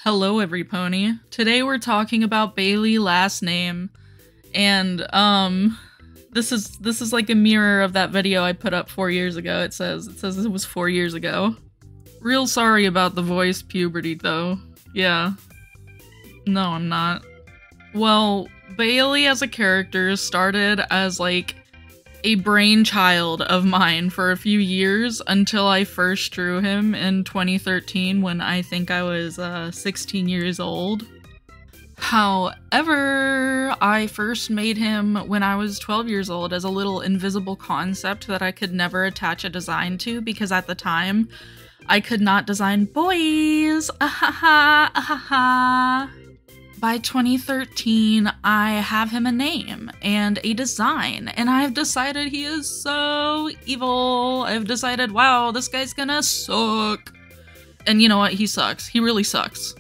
Hello, every pony. Today we're talking about Bailey last name, and this is like a mirror of that video I put up 4 years ago. It says it was 4 years ago. Real sorry about the voice puberty though. Yeah. No, I'm not. Well, Bailey as a character started as like a brainchild of mine for a few years until I first drew him in 2013 when I think I was 16 years old. However, I first made him when I was 12 years old as a little invisible concept that I could never attach a design to because at the time I could not design boys. Ahaha, ahaha. By 2013, I have him a name and a design, and I've decided he is so evil. I've decided, wow, this guy's gonna suck. And you know what? He sucks. He really sucks.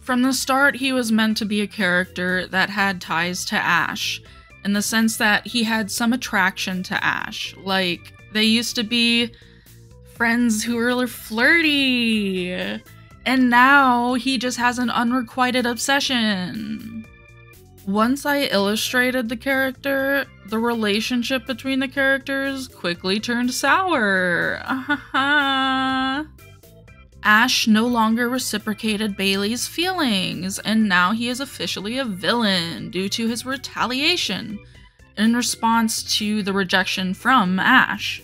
From the start, he was meant to be a character that had ties to Ash, in the sense that he had some attraction to Ash. Like, they used to be friends who were flirty. And now he just has an unrequited obsession. Once I illustrated the character, the relationship between the characters quickly turned sour. Ash no longer reciprocated Bailey's feelings, and now he is officially a villain due to his retaliation in response to the rejection from Ash.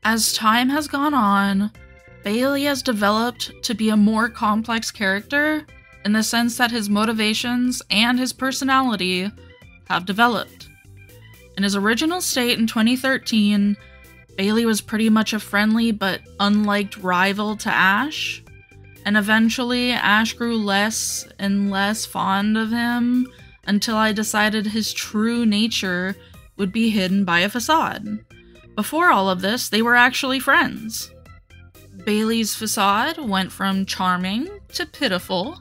As time has gone on, Bailey has developed to be a more complex character in the sense that his motivations and his personality have developed. In his original state in 2013, Bailey was pretty much a friendly but unliked rival to Ash, and eventually Ash grew less and less fond of him until I decided his true nature would be hidden by a facade. Before all of this, they were actually friends. Bailey's facade went from charming to pitiful.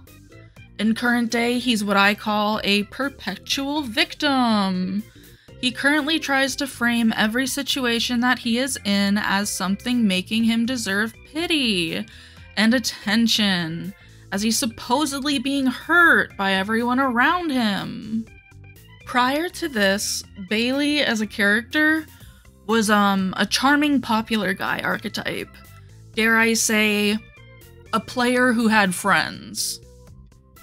In current day, he's what I call a perpetual victim. He currently tries to frame every situation that he is in as something making him deserve pity and attention, as he's supposedly being hurt by everyone around him. Prior to this, Bailey as a character was a charming popular guy archetype. Dare I say, a player who had friends.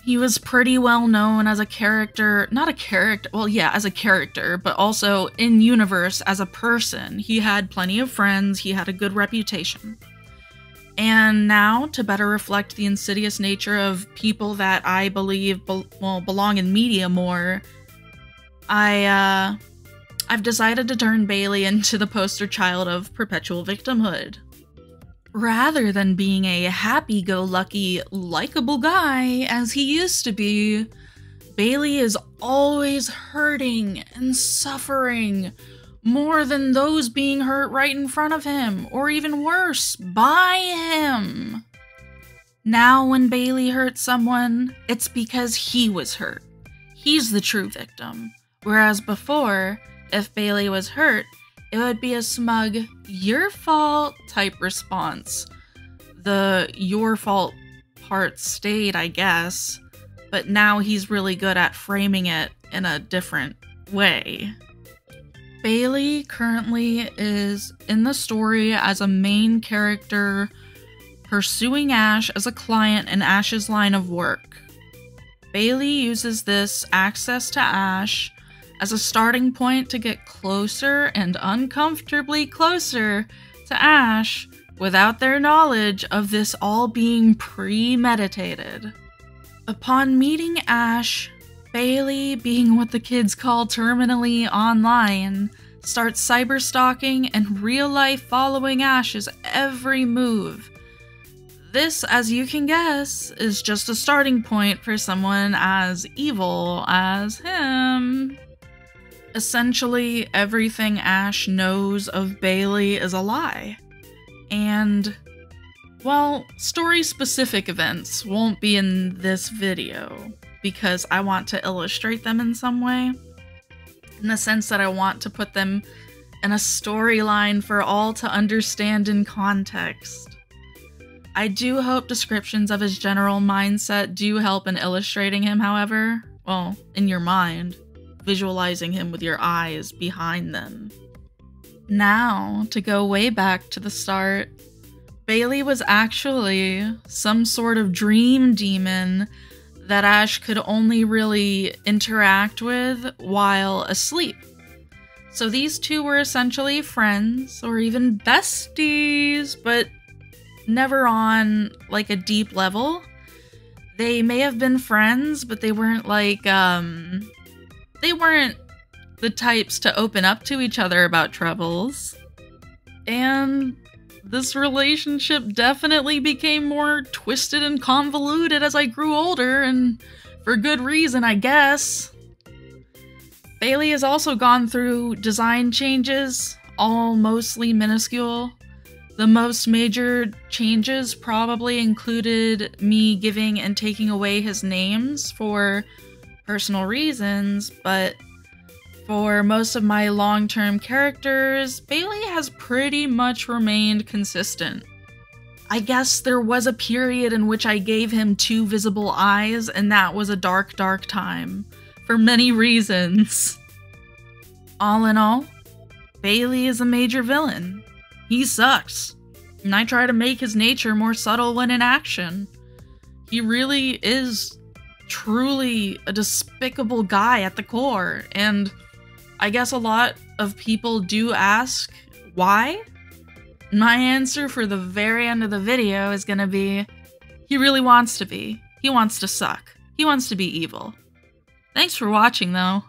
He was pretty well known as a character, as a character, but also in universe as a person. He had plenty of friends, he had a good reputation. And now, to better reflect the insidious nature of people that I believe belong in media more, I've decided to turn Bailey into the poster child of perpetual victimhood. Rather than being a happy-go-lucky, likable guy as he used to be, Bailey is always hurting and suffering more than those being hurt right in front of him, or even worse, by him. Now when Bailey hurts someone, it's because he was hurt. He's the true victim. Whereas before, if Bailey was hurt, it would be a smug, your fault type response. The your fault part stayed, I guess, but now he's really good at framing it in a different way. Bailey currently is in the story as a main character pursuing Ash as a client in Ash's line of work. Bailey uses this access to Ash as a starting point to get closer and uncomfortably closer to Ash without their knowledge of this all being premeditated. Upon meeting Ash, Bailey, being what the kids call terminally online, starts cyberstalking and real-life following Ash's every move. This, as you can guess, is just a starting point for someone as evil as him. Essentially, everything Ash knows of Bailey is a lie. And, well, story-specific events won't be in this video, because I want to illustrate them in some way, in the sense that I want to put them in a storyline for all to understand in context. I do hope descriptions of his general mindset do help in illustrating him, however. Well, in your mind, visualizing him with your eyes behind them. Now, to go way back to the start, Bailey was actually some sort of dream demon that Ash could only really interact with while asleep. So these two were essentially friends, or even besties, but never on like a deep level. They may have been friends, but they weren't like, they weren't the types to open up to each other about troubles. And this relationship definitely became more twisted and convoluted as I grew older, and for good reason, I guess. Bailey has also gone through design changes, all mostly minuscule. The most major changes probably included me giving and taking away his names for personal reasons, but for most of my long-term characters, Bailey has pretty much remained consistent. I guess there was a period in which I gave him 2 visible eyes, and that was a dark, dark time, for many reasons. All in all, Bailey is a major villain. He sucks, and I try to make his nature more subtle when in action. He really is truly a despicable guy at the core, and I guess a lot of people do ask why. My answer for the very end of the video is gonna be, he really wants to be. He wants to suck. He wants to be evil. Thanks for watching though.